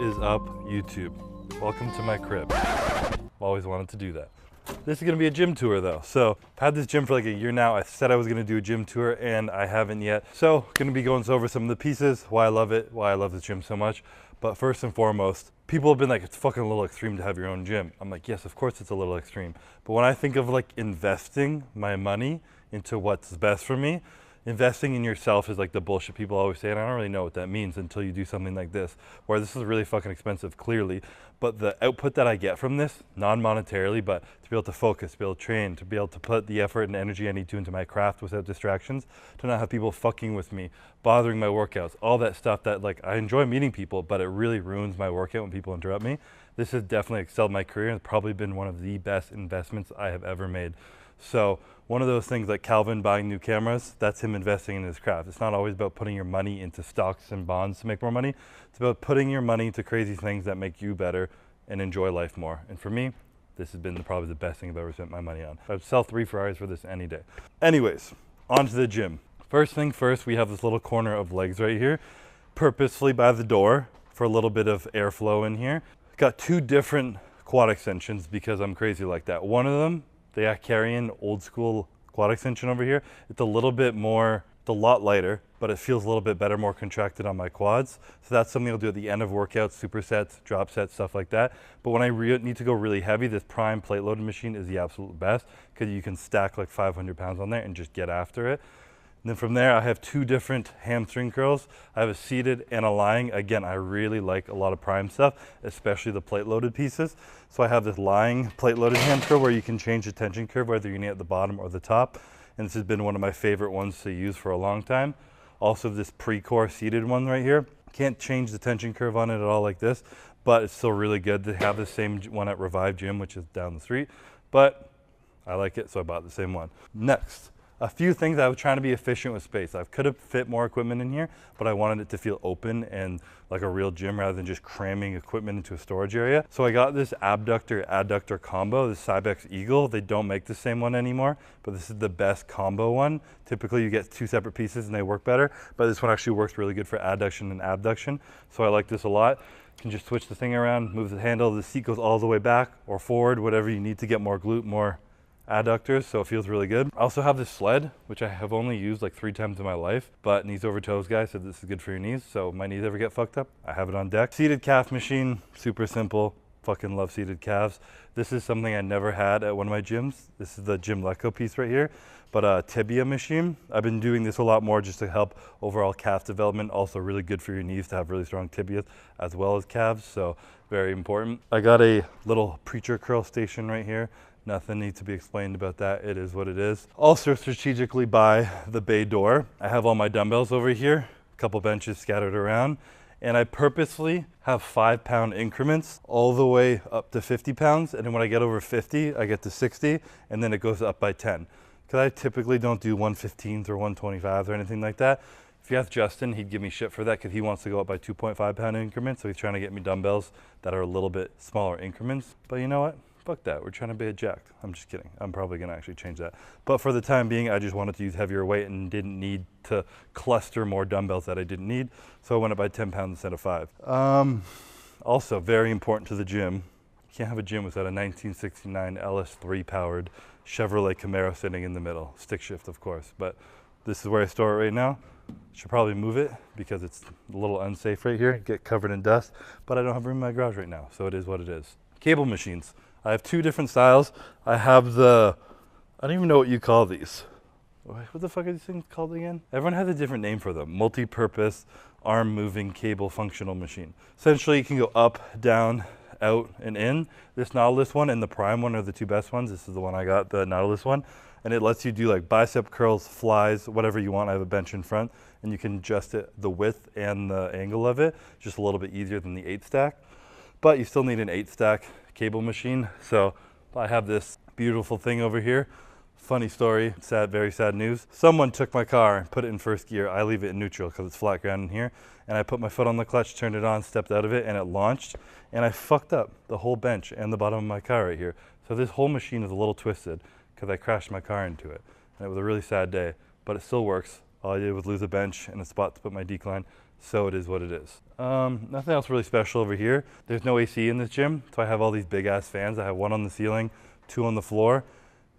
is up, YouTube? Welcome to my crib. I've always wanted to do that. This is gonna be a gym tour though. So I've had this gym for like a year now. I said I was gonna do a gym tour and I haven't yet. So gonna be going over some of the pieces, why I love it, why I love this gym so much. But first and foremost, people have been like, it's fucking a little extreme to have your own gym. I'm like, yes, of course it's a little extreme. But when I think of like investing my money into what's best for me, investing in yourself is like the bullshit people always say, and I don't really know what that means until you do something like this, where this is really fucking expensive, clearly, but the output that I get from this, non-monetarily, but to be able to focus, to be able to train, to be able to put the effort and energy I need to into my craft without distractions, to not have people fucking with me, bothering my workouts, all that stuff that like, I enjoy meeting people, but it really ruins my workout when people interrupt me. This has definitely excelled my career and it's probably been one of the best investments I have ever made. So one of those things like Calvin buying new cameras, that's him investing in his craft. It's not always about putting your money into stocks and bonds to make more money. It's about putting your money into crazy things that make you better and enjoy life more. And for me, this has been probably the best thing I've ever spent my money on. I'd sell 3 Ferraris for this any day. Anyways, on to the gym. First thing first, we have this little corner of legs right here, purposefully by the door for a little bit of airflow in here. Got 2 different quad extensions because I'm crazy like that. One of them, the carry-in old school quad extension over here, it's a little bit more, it's a lot lighter, but it feels a little bit better, more contracted on my quads. So that's something I'll do at the end of workouts, supersets, drop sets, stuff like that. But when I need to go really heavy, this prime plate loaded machine is the absolute best because you can stack like 500 pounds on there and just get after it. And then from there, I have 2 different hamstring curls. I have a seated and a lying. Again, I really like a lot of prime stuff, especially the plate loaded pieces. So I have this lying plate loaded ham curl where you can change the tension curve, whether you need it at the bottom or the top. And this has been one of my favorite ones to use for a long time. Also this pre-core seated one right here. Can't change the tension curve on it at all like this, but it's still really good to have the same one at Revive Gym, which is down the street. But I like it, so I bought the same one. Next. A few things. I was trying to be efficient with space. I could have fit more equipment in here, but I wanted it to feel open and like a real gym rather than just cramming equipment into a storage area. So I got this abductor adductor combo, this Cybex Eagle. They don't make the same one anymore, but this is the best combo one. Typically you get 2 separate pieces and they work better, but this one actually works really good for adduction and abduction. So I like this a lot. You can just switch the thing around, move the handle, the seat goes all the way back or forward, whatever you need to get more glute, more adductors, so it feels really good. I also have this sled, which I have only used like 3 times in my life, but knees over toes guy said this is good for your knees, so if my knees ever get fucked up, I have it on deck. Seated calf machine, super simple. Fucking love seated calves. This is something I never had at one of my gyms. This is the Gym Leco piece right here, but a tibia machine. I've been doing this a lot more just to help overall calf development. Also really good for your knees to have really strong tibias as well as calves, so very important. I got a little preacher curl station right here. Nothing needs to be explained about that. It is what it is. Also strategically by the bay door, I have all my dumbbells over here, a couple benches scattered around, and I purposely have 5-pound increments all the way up to 50 pounds. And then when I get over 50, I get to 60, and then it goes up by 10. Because I typically don't do 115s or 125s or anything like that. If you ask Justin, he'd give me shit for that because he wants to go up by 2.5-pound increments. So he's trying to get me dumbbells that are a little bit smaller increments. But you know what? Fuck that, we're trying to be jacked. I'm just kidding. I'm probably gonna actually change that. But for the time being, I just wanted to use heavier weight and didn't need to cluster more dumbbells that I didn't need. So I went up by 10 pounds instead of 5. Also very important to the gym. You can't have a gym without a 1969 LS3 powered Chevrolet Camaro sitting in the middle. Stick shift, of course, but this is where I store it right now. Should probably move it because it's a little unsafe right here, get covered in dust, but I don't have room in my garage right now, so it is what it is. Cable machines. I have 2 different styles. I have the, I don't even know what you call these. What the fuck are these things called again? Everyone has a different name for them. Multi-purpose, arm-moving cable functional machine. Essentially, you can go up, down, out, and in. This Nautilus one and the Prime one are the 2 best ones. This is the one I got, the Nautilus one. And it lets you do like bicep curls, flies, whatever you want. I have a bench in front, and you can adjust it, the width and the angle of it, just a little bit easier than the 8-stack. But you still need an 8-stack cable machine. So I have this beautiful thing over here. Funny story, sad, very sad news. Someone took my car and put it in first gear. I leave it in neutral because it's flat ground in here. And I put my foot on the clutch, turned it on, stepped out of it, and it launched. And I fucked up the whole bench and the bottom of my car right here. So this whole machine is a little twisted because I crashed my car into it. And it was a really sad day, but it still works. All I did was lose a bench and a spot to put my decline. So it is what it is. Nothing else really special over here. There's no AC in this gym, so I have all these big ass fans. I have one on the ceiling, 2 on the floor.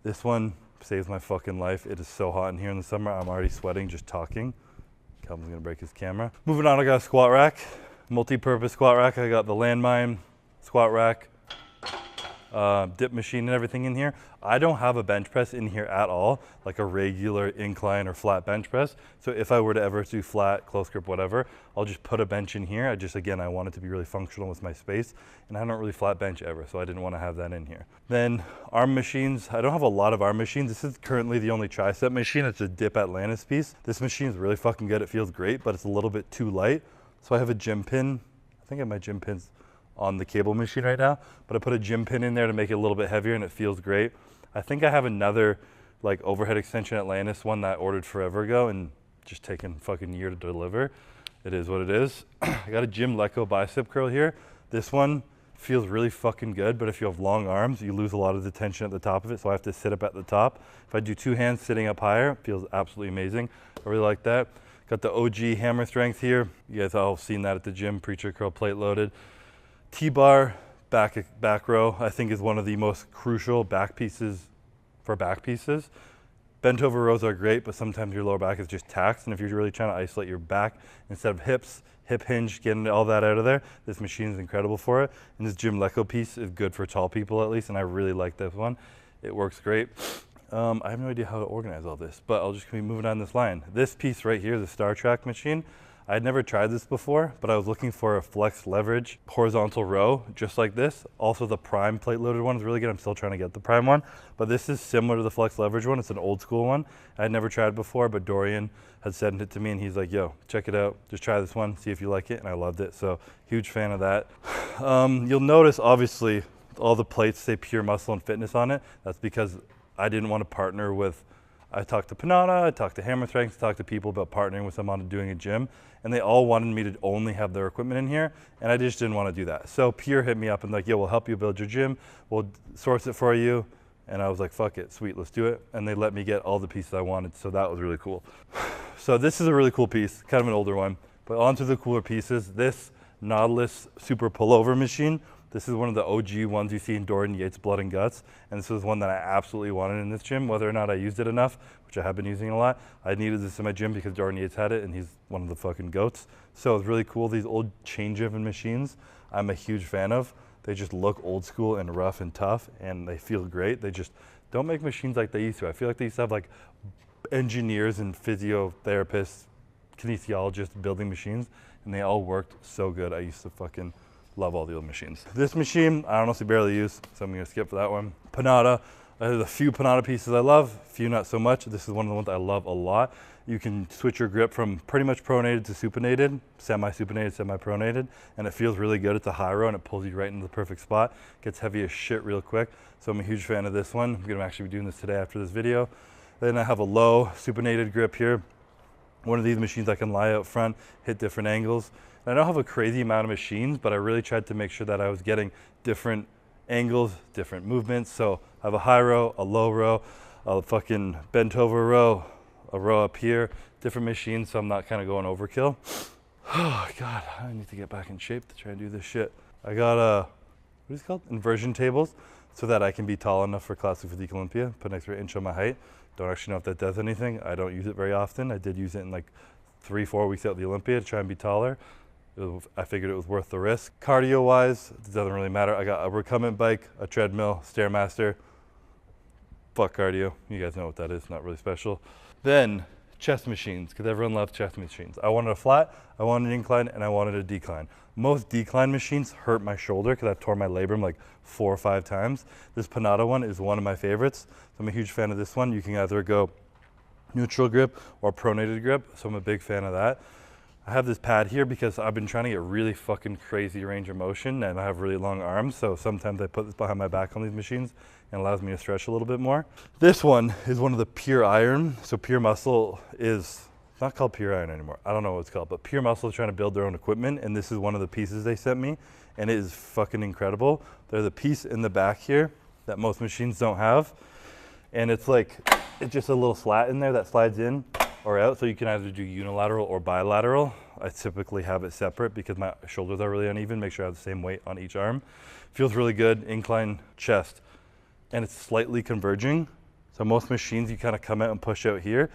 This one saves my fucking life. It is so hot in here in the summer. I'm already sweating just talking. Calvin's gonna break his camera. Moving on, I got a squat rack, multi-purpose squat rack. I got the landmine squat rack, dip machine and everything in here. I don't have a bench press in here at all, like a regular incline or flat bench press. So if I were to ever do flat, close grip, whatever, I'll just put a bench in here. Again, I want it to be really functional with my space, and I don't really flat bench ever, so I didn't want to have that in here. Then arm machines. I don't have a lot of arm machines. This is currently the only tricep machine. It's a Dip Atlantis piece. This machine is really fucking good. It feels great, but it's a little bit too light. So I have a gym pin. I think I have my gym pins on the cable machine right now, but I put a gym pin in there to make it a little bit heavier, and it feels great. I think I have another like overhead extension Atlantis one that I ordered forever ago and just taken fucking year to deliver. It is what it is. I got a Gym Leco bicep curl here. This one feels really fucking good, but if you have long arms, you lose a lot of the tension at the top of it, so I have to sit up at the top. If I do 2 hands sitting up higher, it feels absolutely amazing. I really like that. Got the OG hammer strength here. You guys all seen that at the gym, preacher curl plate loaded. T-bar, back row, I think is one of the most crucial back pieces for back pieces. Bent over rows are great, but sometimes your lower back is just taxed, and if you're really trying to isolate your back instead of hips, hip hinge, getting all that out of there, this machine is incredible for it. And this Gym Leco piece is good for tall people at least, and I really like this one. It works great. I have no idea how to organize all this, but I'll just be moving down this line. This piece right here, the Star Trek machine, I had never tried this before, but I was looking for a flex leverage horizontal row just like this. Also the Prime plate loaded one is really good. I'm still trying to get the Prime one, but this is similar to the flex leverage one. It's an old school one. I had never tried it before, but Dorian had sent it to me and he's like, yo, check it out. Just try this one, see if you like it. And I loved it. So huge fan of that. You'll notice obviously all the plates say Pure Muscle and Fitness on it. That's because I didn't want to partner with, I talked to Panada, I talked to Hammer Strength, talked to people about partnering with them on doing a gym, and they all wanted me to only have their equipment in here, and I just didn't want to do that. So Pure hit me up and like, yeah, we'll help you build your gym, we'll source it for you, and I was like, fuck it, sweet, let's do it, and they let me get all the pieces I wanted, so that was really cool. So this is a really cool piece, kind of an older one, but onto the cooler pieces. This Nautilus Super Pullover machine. This is one of the OG ones you see in Dorian Yates' Blood and Guts, and this was one that I absolutely wanted in this gym. Whether or not I used it enough, which I have been using a lot, I needed this in my gym because Dorian Yates had it, and he's one of the fucking goats. So it's really cool. These old chain-driven machines, I'm a huge fan of. They just look old school and rough and tough, and they feel great. They just don't make machines like they used to. I feel like they used to have like engineers and physiotherapists, kinesiologists building machines, and they all worked so good. I used to fucking love all the old machines. This machine, I honestly barely use, so I'm gonna skip for that one. Panada, there's a few Panada pieces I love, a few not so much. This is one of the ones I love a lot. You can switch your grip from pretty much pronated to supinated, semi-supinated, semi-pronated, and it feels really good. It's a high row and it pulls you right into the perfect spot. Gets heavy as shit real quick, so I'm a huge fan of this one. I'm gonna actually be doing this today after this video. Then I have a low supinated grip here. One of these machines I can lie out front, hit different angles. I don't have a crazy amount of machines, but I really tried to make sure that I was getting different angles, different movements. So I have a high row, a low row, a fucking bent over row, a row up here, different machines, so I'm not kind of going overkill. Oh God, I need to get back in shape to try and do this shit. I got what is it called? Inversion tables, so that I can be tall enough for Classic Physique Olympia, put an extra inch on my height. Don't actually know if that does anything. I don't use it very often. I did use it in like 3-4 weeks out of the Olympia to try and be taller. I figured it was worth the risk. Cardio wise, it doesn't really matter. I got a recumbent bike, a treadmill, Stairmaster. Fuck cardio. You guys know what that is, not really special. Then chest machines, because everyone loves chest machines. I wanted a flat, I wanted an incline, and I wanted a decline. Most decline machines hurt my shoulder because I've torn my labrum like 4 or 5 times. This Panada one is one of my favorites. So I'm a huge fan of this one. You can either go neutral grip or pronated grip, so I'm a big fan of that. I have this pad here because I've been trying to get really fucking crazy range of motion, and I have really long arms, so sometimes I put this behind my back on these machines and allows me to stretch a little bit more. This one is one of the Pure Iron. So Pure Muscle is not called Pure Iron anymore. I don't know what it's called, but Pure Muscle is trying to build their own equipment, and this is one of the pieces they sent me, and it is fucking incredible. There's a piece in the back here that most machines don't have, and it's like, it's just a little slat in there that slides in or out, so you can either do unilateral or bilateral. I typically have it separate because my shoulders are really uneven. Make sure I have the same weight on each arm. Feels really good, incline chest, and it's slightly converging. So most machines, you kind of come out and push out here,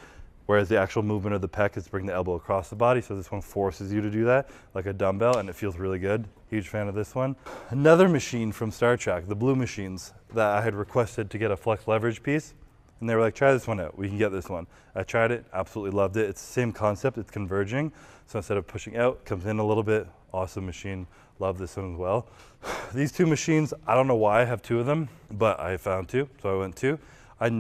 whereas the actual movement of the pec is to bring the elbow across the body. So this one forces you to do that like a dumbbell, and it feels really good. Huge fan of this one. Another machine from Star Trek, the blue machines that I had requested to get a flex leverage piece. And they were like, try this one out. We can get this one. I tried it, absolutely loved it. It's the same concept, it's converging. So instead of pushing out, it comes in a little bit. Awesome machine, love this one as well. These two machines, I don't know why I have two of them, but I found two, so I went two. I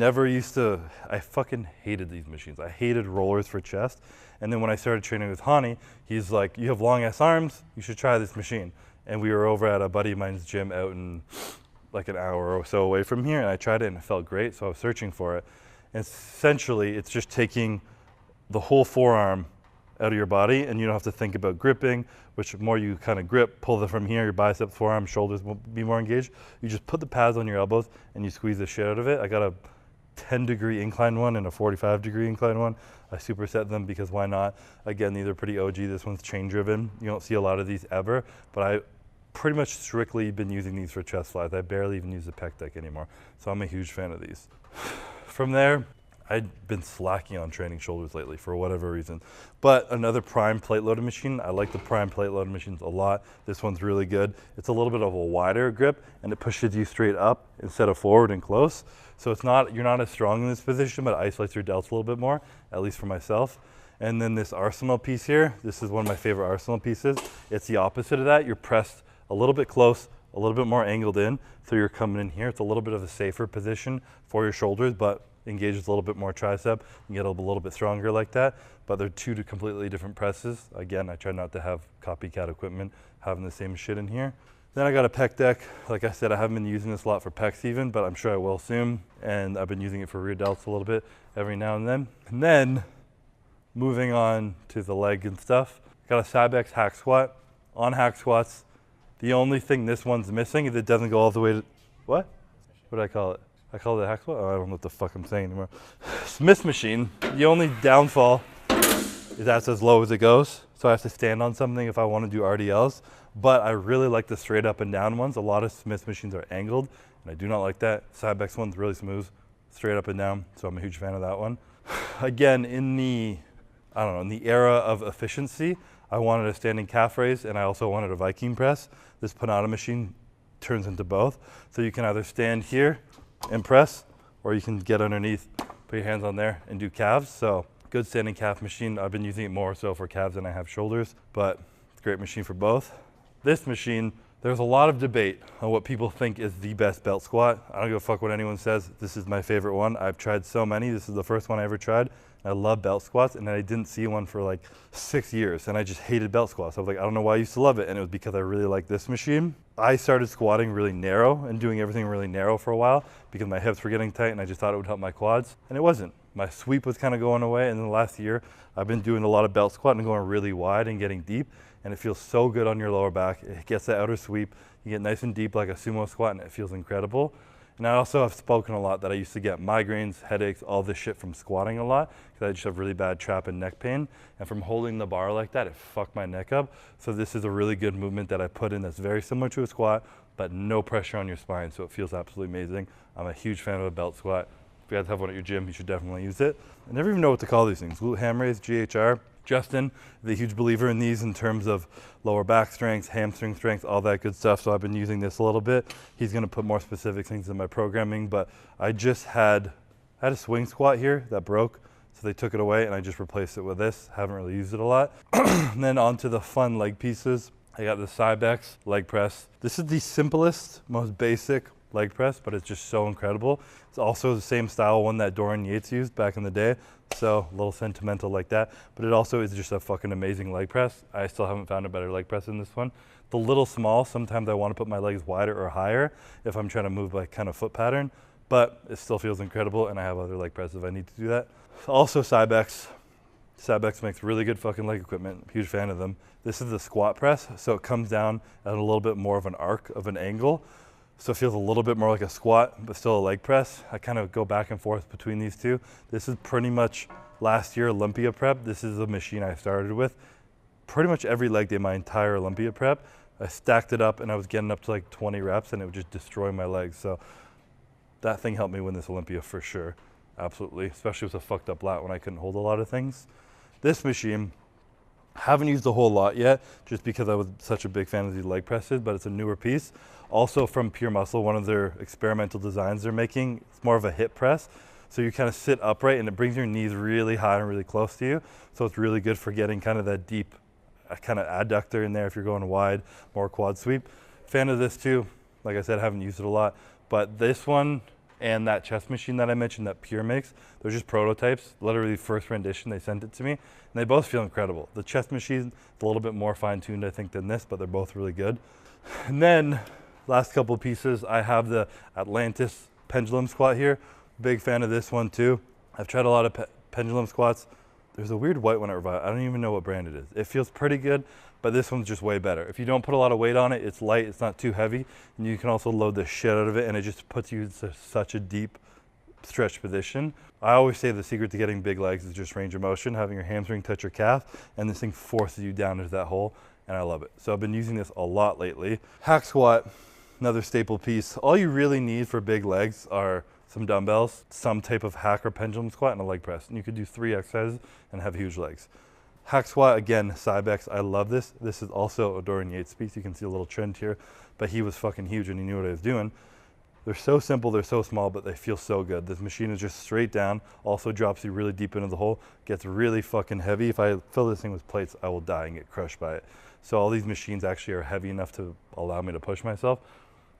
fucking hated these machines. I hated rollers for chest. And then when I started training with Hani, he's like, you have long ass arms, you should try this machine. And we were over at a buddy of mine's gym out in like an hour or so away from here, and I tried it and it felt great, so I was searching for it. And essentially, it's just taking the whole forearm out of your body, and you don't have to think about gripping, which the more you kind of grip, pull them from here, your biceps, forearm, shoulders will be more engaged. You just put the pads on your elbows and you squeeze the shit out of it. I got a 10-degree incline one and a 45-degree incline one. I superset them because why not? Again, these are pretty OG. This one's chain driven. You don't see a lot of these ever, but I pretty much strictly been using these for chest flies. I barely even use the pec deck anymore. So I'm a huge fan of these. From there, I'd been slacking on training shoulders lately for whatever reason. But another prime plate loaded machine. I like the prime plate loaded machines a lot. This one's really good. It's a little bit of a wider grip and it pushes you straight up instead of forward and close. So it's not, you're not as strong in this position, but it isolates your delts a little bit more, at least for myself. And then this Arsenal piece here, this is one of my favorite Arsenal pieces. It's the opposite of that. You're pressed a little bit close, a little bit more angled in. So you're coming in here. It's a little bit of a safer position for your shoulders, but engages a little bit more tricep. You get a little bit stronger like that, but they're two completely different presses. Again, I try not to have copycat equipment having the same shit in here. Then I got a pec deck. Like I said, I haven't been using this a lot for pecs even, but I'm sure I will soon. And I've been using it for rear delts a little bit every now and then. And then moving on to the leg and stuff, got a Cybex hack squat. On hack squats, the only thing this one's missing is it doesn't go all the way to, what? What did I call it? I call it a hack squat? Oh, I don't know what the fuck I'm saying anymore. Smith machine, the only downfall is that's as low as it goes. So I have to stand on something if I want to do RDLs. But I really like the straight up and down ones. A lot of Smith machines are angled, and I do not like that. Cybex one's really smooth, straight up and down. So I'm a huge fan of that one. Again, in the era of efficiency, I wanted a standing calf raise, and I also wanted a Viking press. This Panada machine turns into both. So you can either stand here and press, or you can get underneath, put your hands on there and do calves. So good standing calf machine. I've been using it more so for calves than I have shoulders, but it's a great machine for both. This machine, there's a lot of debate on what people think is the best belt squat. I don't give a fuck what anyone says. This is my favorite one. I've tried so many. This is the first one I ever tried. I love belt squats, and I didn't see one for like 6 years, and I just hated belt squats. I was like, I don't know why I used to love it, and it was because I really like this machine. I started squatting really narrow and doing everything really narrow for a while because my hips were getting tight, and I just thought it would help my quads, and it wasn't. My sweep was kind of going away, and then the last year, I've been doing a lot of belt squat and going really wide and getting deep, and it feels so good on your lower back. It gets that outer sweep. You get nice and deep like a sumo squat, and it feels incredible. And I also have spoken a lot that I used to get migraines, headaches, all this shit from squatting a lot because I just have really bad trap and neck pain. And from holding the bar like that, it fucked my neck up. So this is a really good movement that I put in that's very similar to a squat, but no pressure on your spine. So it feels absolutely amazing. I'm a huge fan of a belt squat. If you guys have one at your gym, you should definitely use it. I never even know what to call these things. Glute ham raise, GHR. Justin is a huge believer in these in terms of lower back strength, hamstring strength, all that good stuff. So I've been using this a little bit. He's gonna put more specific things in my programming, but I had a swing squat here that broke. So they took it away and I just replaced it with this. Haven't really used it a lot. And then onto the fun leg pieces. I got the Cybex leg press. This is the simplest, most basic leg press, but it's just so incredible. It's also the same style one that Dorian Yates used back in the day. So a little sentimental like that, but it also is just a fucking amazing leg press. I still haven't found a better leg press than this one. The little small, sometimes I want to put my legs wider or higher if I'm trying to move like kind of foot pattern, but it still feels incredible, and I have other leg presses if I need to do that. Also Cybex. Cybex makes really good fucking leg equipment. Huge fan of them. This is the squat press, so it comes down at a little bit more of an arc of an angle. So it feels a little bit more like a squat, but still a leg press. I kind of go back and forth between these two. This is pretty much last year Olympia prep. This is the machine I started with. pretty much every leg day my entire Olympia prep. I stacked it up and I was getting up to like 20 reps and it would just destroy my legs. So that thing helped me win this Olympia for sure. Absolutely, especially with a fucked up lat when I couldn't hold a lot of things. This machine, haven't used a whole lot yet just because I was such a big fan of these leg presses, but it's a newer piece. Also from Pure Muscle, one of their experimental designs they're making, it's more of a hip press. So you kind of sit upright and it brings your knees really high and really close to you. So it's really good for getting kind of that deep kind of adductor in there if you're going wide, more quad sweep. Fan of this too. Like I said, I haven't used it a lot, but this one and that chest machine that I mentioned that Pure makes, they're just prototypes, literally first rendition, they sent it to me, and they both feel incredible. The chest machine is a little bit more fine-tuned, I think, than this, but they're both really good. And then, last couple pieces, I have the Atlantis pendulum squat here. Big fan of this one too. I've tried a lot of pendulum squats. There's a weird white one at Revive. I don't even know what brand it is. It feels pretty good, but this one's just way better. If you don't put a lot of weight on it, it's light, it's not too heavy, and you can also load the shit out of it, and it just puts you into such a deep stretch position. I always say the secret to getting big legs is just range of motion, having your hamstring touch your calf, and this thing forces you down into that hole, and I love it. So I've been using this a lot lately. Hack squat, another staple piece. All you really need for big legs are some dumbbells, some type of hack or pendulum squat, and a leg press. And you could do 3 exercises and have huge legs. Hack squat, again, Cybex, I love this. This is also a Dorian Yates piece. You can see a little trend here, but he was fucking huge and he knew what he was doing. They're so simple, they're so small, but they feel so good. This machine is just straight down, also drops you really deep into the hole, gets really fucking heavy. If I fill this thing with plates, I will die and get crushed by it. So all these machines actually are heavy enough to allow me to push myself.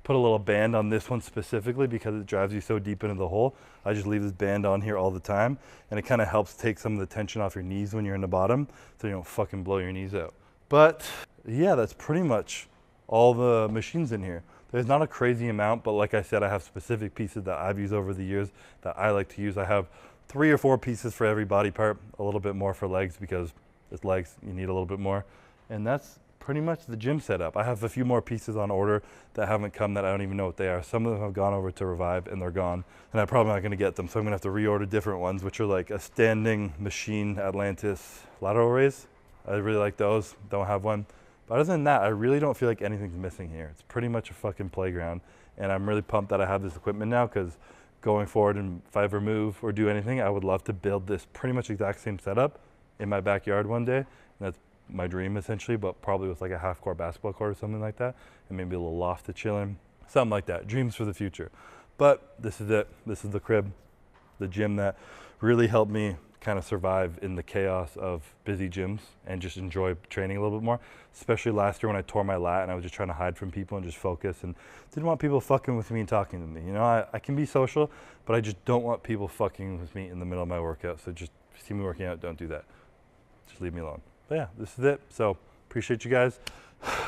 Put a little band on this one specifically because it drives you so deep into the hole. I just leave this band on here all the time, and it kind of helps take some of the tension off your knees when you're in the bottom so you don't fucking blow your knees out. But yeah, that's pretty much all the machines in here. There's not a crazy amount, but like I said, I have specific pieces that I've used over the years that I like to use. I have 3 or 4 pieces for every body part, a little bit more for legs because it's legs, you need a little bit more. And that's pretty much the gym setup. I have a few more pieces on order that haven't come that I don't even know what they are. Some of them have gone over to Revive and they're gone, and I'm probably not gonna get them, so I'm gonna have to reorder different ones, which are like a standing machine Atlantis lateral raise. I really like those, don't have one. But other than that, I really don't feel like anything's missing here. It's pretty much a fucking playground, and I'm really pumped that I have this equipment now because going forward, and if I ever move or do anything, I would love to build this pretty much exact same setup in my backyard one day, and that's my dream essentially, but probably with like a half-court basketball court or something like that, and maybe a little loft to chill in, something like that. Dreams for the future. But this is it. This is the crib, the gym that really helped me kind of survive in the chaos of busy gyms and just enjoy training a little bit more, especially last year when I tore my lat and I was just trying to hide from people and just focus and didn't want people fucking with me and talking to me. You know, I can be social, but I just don't want people fucking with me in the middle of my workout. So just if you see me working out, don't do that. Just leave me alone. But yeah, this is it. So appreciate you guys.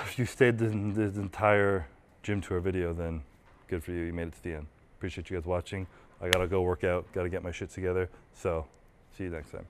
If you stayed in this entire gym tour video, then good for you. You made it to the end. Appreciate you guys watching. I gotta go work out, gotta get my shit together. So see you next time.